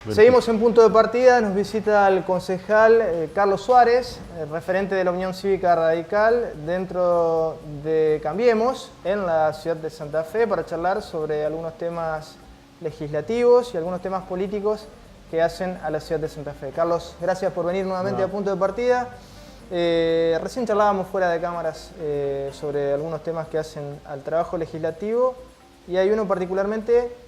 Seguimos en punto de partida, nos visita el concejal Carlos Suárez, referente de la Unión Cívica Radical dentro de Cambiemos en la ciudad de Santa Fe para charlar sobre algunos temas legislativos y algunos temas políticos que hacen a la ciudad de Santa Fe. Carlos, gracias por venir nuevamente a punto de partida. Recién charlábamos fuera de cámaras sobre algunos temas que hacen al trabajo legislativo y hay uno particularmente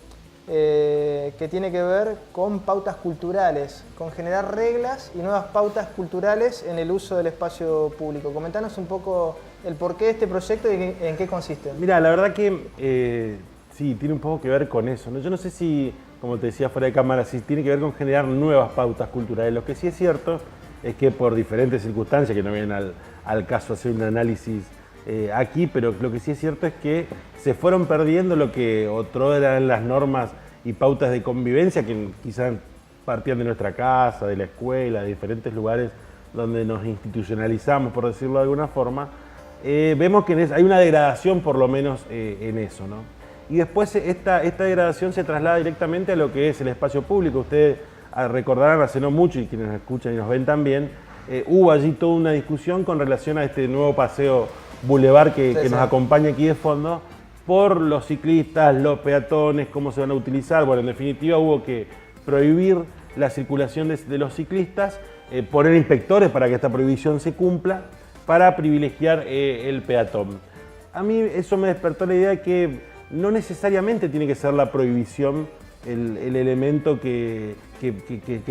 que tiene que ver con pautas culturales, con generar reglas y nuevas pautas culturales en el uso del espacio público. Comentanos un poco el porqué de este proyecto y en qué consiste. Mira, la verdad que sí, tiene un poco que ver con eso, ¿no? Yo no sé si, como te decía fuera de cámara, si tiene que ver con generar nuevas pautas culturales. Lo que sí es cierto es que por diferentes circunstancias, que no vienen al caso hacer un análisis aquí, pero lo que sí es cierto es que se fueron perdiendo lo que otro eran las normas y pautas de convivencia que quizás partían de nuestra casa, de la escuela, de diferentes lugares donde nos institucionalizamos, por decirlo de alguna forma. Vemos que hay una degradación por lo menos en eso, ¿no? Y después esta degradación se traslada directamente a lo que es el espacio público. Ustedes recordarán hace no mucho, y quienes nos escuchan y nos ven también, hubo allí toda una discusión con relación a este nuevo paseo Boulevard que nos acompaña aquí de fondo, por los ciclistas, los peatones, cómo se van a utilizar. Bueno, en definitiva hubo que prohibir la circulación de los ciclistas, poner inspectores para que esta prohibición se cumpla, para privilegiar el peatón. A mí eso me despertó la idea de que no necesariamente tiene que ser la prohibición el elemento que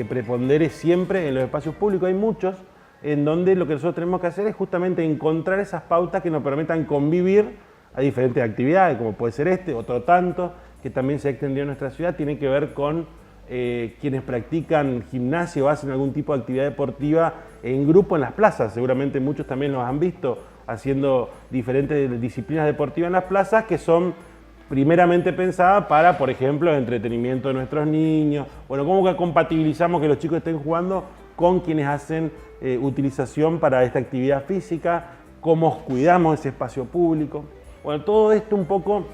prepondere siempre en los espacios públicos. Hay muchos en donde lo que nosotros tenemos que hacer es justamente encontrar esas pautas que nos permitan convivir a diferentes actividades, como puede ser otro tanto, que también se ha extendido en nuestra ciudad, tiene que ver con quienes practican gimnasia o hacen algún tipo de actividad deportiva en grupo en las plazas. Seguramente muchos también los han visto haciendo diferentes disciplinas deportivas en las plazas que son primeramente pensadas para, por ejemplo, el entretenimiento de nuestros niños. Bueno, cómo que compatibilizamos que los chicos estén jugando con quienes hacen utilización para esta actividad física, cómo cuidamos ese espacio público. Bueno, todo esto un poco...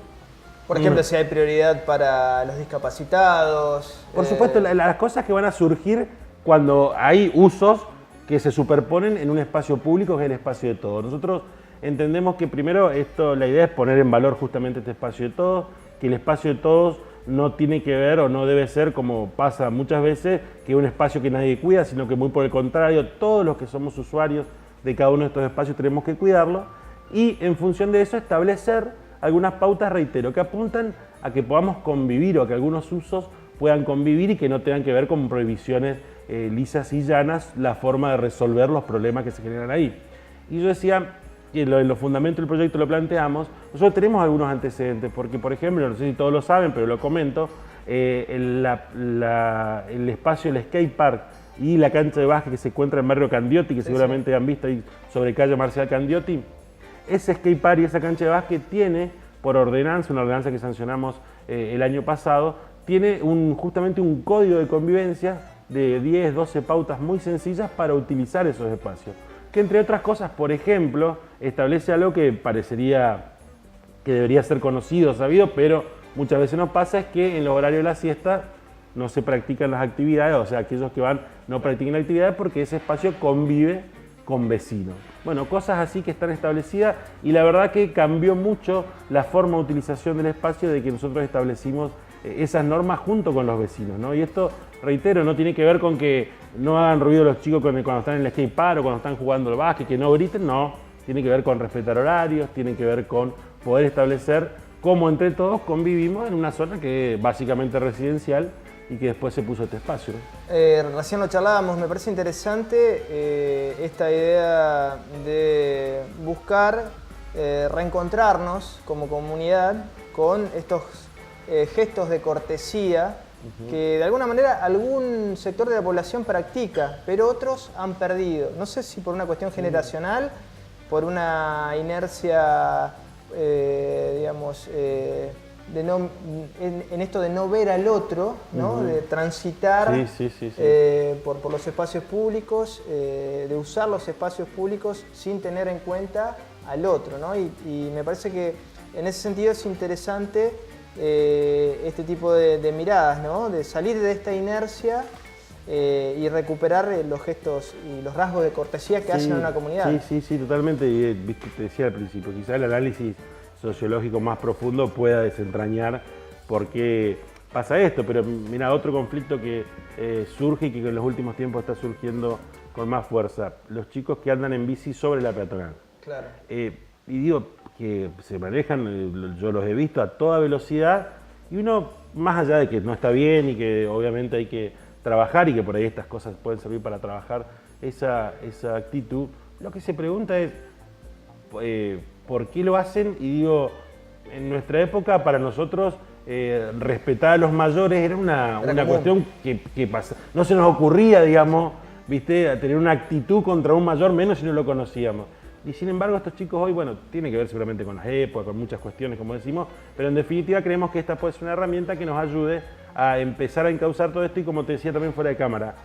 Por ejemplo, si hay prioridad para los discapacitados... Por supuesto, las cosas que van a surgir cuando hay usos que se superponen en un espacio público que es el espacio de todos. Nosotros entendemos que primero la idea es poner en valor justamente este espacio de todos, que el espacio de todos no tiene que ver o no debe ser, como pasa muchas veces, que es un espacio que nadie cuida, sino que muy por el contrario, todos los que somos usuarios de cada uno de estos espacios tenemos que cuidarlo. Y en función de eso establecer algunas pautas, reitero, que apuntan a que podamos convivir o a que algunos usos puedan convivir y que no tengan que ver con prohibiciones lisas y llanas la forma de resolver los problemas que se generan ahí. Y yo decía, y en los fundamentos del proyecto lo planteamos, nosotros tenemos algunos antecedentes, porque por ejemplo, no sé si todos lo saben, pero lo comento, el espacio, el skate park y la cancha de básquet que se encuentra en barrio Candioti, que seguramente han visto ahí sobre calle Marcial Candioti, ese skate park y esa cancha de básquet tiene, por ordenanza, una ordenanza que sancionamos el año pasado, tiene justamente un código de convivencia de 10, 12 pautas muy sencillas para utilizar esos espacios. Que entre otras cosas, por ejemplo, establece algo que parecería que debería ser conocido, sabido, pero muchas veces nos pasa, es que en los horarios de la siesta no se practican las actividades, o sea, aquellos que van no practican actividades porque ese espacio convive con vecinos. Bueno, cosas así que están establecidas y la verdad que cambió mucho la forma de utilización del espacio de que nosotros establecimos esas normas junto con los vecinos, ¿no? Y esto, reitero, no tiene que ver con que no hagan ruido los chicos cuando están en el skate park o cuando están jugando al básquet, que no griten, no. Tiene que ver con respetar horarios, tiene que ver con poder establecer cómo entre todos convivimos en una zona que es básicamente residencial y que después se puso este espacio, ¿no? Recién lo charlábamos, me parece interesante esta idea de buscar reencontrarnos como comunidad con estos gestos de cortesía que de alguna manera algún sector de la población practica, pero otros han perdido. No sé si por una cuestión generacional, por una inercia, digamos, en esto de no ver al otro, ¿no? De transitar por los espacios públicos, de usar los espacios públicos sin tener en cuenta al otro, ¿no? Y me parece que en ese sentido es interesante este tipo de miradas, ¿no? De salir de esta inercia y recuperar los gestos y los rasgos de cortesía que hacen a una comunidad. Sí, totalmente. Y viste, te decía al principio, quizá el análisis sociológico más profundo pueda desentrañar por qué pasa esto, pero mira, otro conflicto que surge y que en los últimos tiempos está surgiendo con más fuerza, los chicos que andan en bici sobre la peatonal. Claro. Y digo que se manejan, yo los he visto a toda velocidad, y uno, más allá de que no está bien y que obviamente hay que trabajar y que por ahí estas cosas pueden servir para trabajar esa actitud, lo que se pregunta es ¿por qué lo hacen? Y digo, en nuestra época para nosotros respetar a los mayores era una cuestión que no se nos ocurría, digamos, ¿viste? A tener una actitud contra un mayor, menos si no lo conocíamos. Y sin embargo estos chicos hoy, bueno, tiene que ver seguramente con las épocas, con muchas cuestiones, como decimos, pero en definitiva creemos que esta puede ser una herramienta que nos ayude a empezar a encauzar todo esto y, como te decía también fuera de cámara,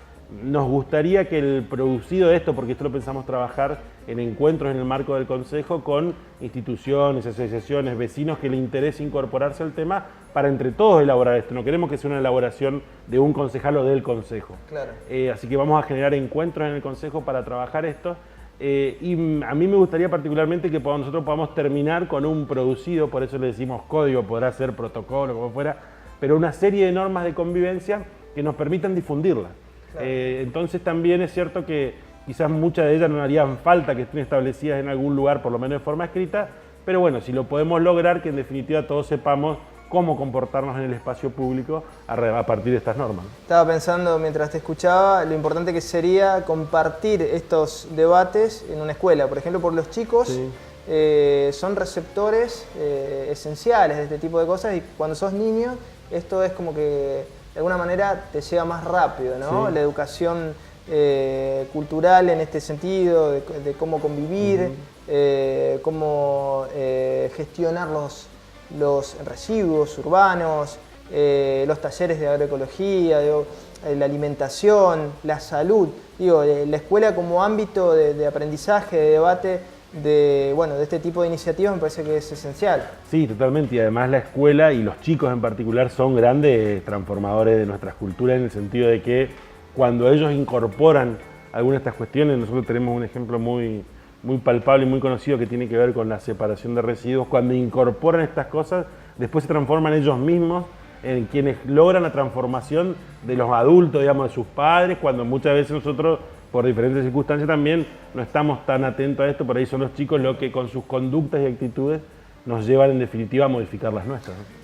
nos gustaría que el producido de esto, porque esto lo pensamos trabajar en encuentros en el marco del Consejo con instituciones, asociaciones, vecinos que le interese incorporarse al tema para entre todos elaborar esto. No queremos que sea una elaboración de un concejal o del Consejo. Claro. Así que vamos a generar encuentros en el Consejo para trabajar esto. Y a mí me gustaría particularmente que nosotros podamos terminar con un producido, por eso le decimos código, podrá ser protocolo, como fuera, pero una serie de normas de convivencia que nos permitan difundirla. Claro. Entonces también es cierto que quizás muchas de ellas no harían falta que estén establecidas en algún lugar, por lo menos de forma escrita, pero bueno, si lo podemos lograr, que en definitiva todos sepamos cómo comportarnos en el espacio público a partir de estas normas. Estaba pensando mientras te escuchaba lo importante que sería compartir estos debates en una escuela. Por ejemplo, por los chicos son receptores esenciales de este tipo de cosas, y cuando sos niño esto es como que de alguna manera te llega más rápido, ¿no? Sí. La educación cultural en este sentido, de cómo convivir, cómo gestionar los residuos urbanos, los talleres de agroecología, la alimentación, la salud. La escuela como ámbito de aprendizaje, de debate, de este tipo de iniciativas me parece que es esencial. Sí, totalmente, y además la escuela y los chicos en particular son grandes transformadores de nuestras culturas, en el sentido de que cuando ellos incorporan algunas de estas cuestiones, nosotros tenemos un ejemplo muy palpable y muy conocido que tiene que ver con la separación de residuos. Cuando incorporan estas cosas, después se transforman ellos mismos en quienes logran la transformación de los adultos, digamos, de sus padres, cuando muchas veces nosotros, por diferentes circunstancias también, no estamos tan atentos a esto. Por ahí son los chicos los que con sus conductas y actitudes nos llevan en definitiva a modificar las nuestras, ¿no?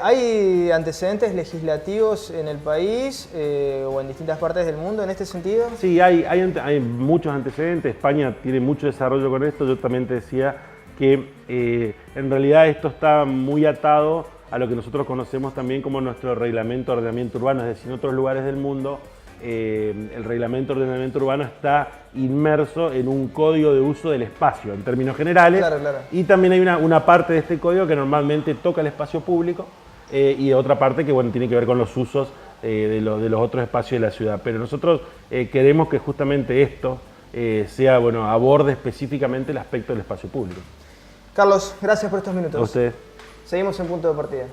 ¿Hay antecedentes legislativos en el país o en distintas partes del mundo en este sentido? Sí, hay muchos antecedentes. España tiene mucho desarrollo con esto. Yo también te decía que en realidad esto está muy atado a lo que nosotros conocemos también como nuestro reglamento de ordenamiento urbano, es decir, en otros lugares del mundo el reglamento de ordenamiento urbano está inmerso en un código de uso del espacio, en términos generales. Claro, claro. Y también hay una parte de este código que normalmente toca el espacio público y otra parte que tiene que ver con los usos de los otros espacios de la ciudad. Pero nosotros queremos que justamente esto aborde específicamente el aspecto del espacio público. Carlos, gracias por estos minutos. A ustedes. Seguimos en Punto de Partida.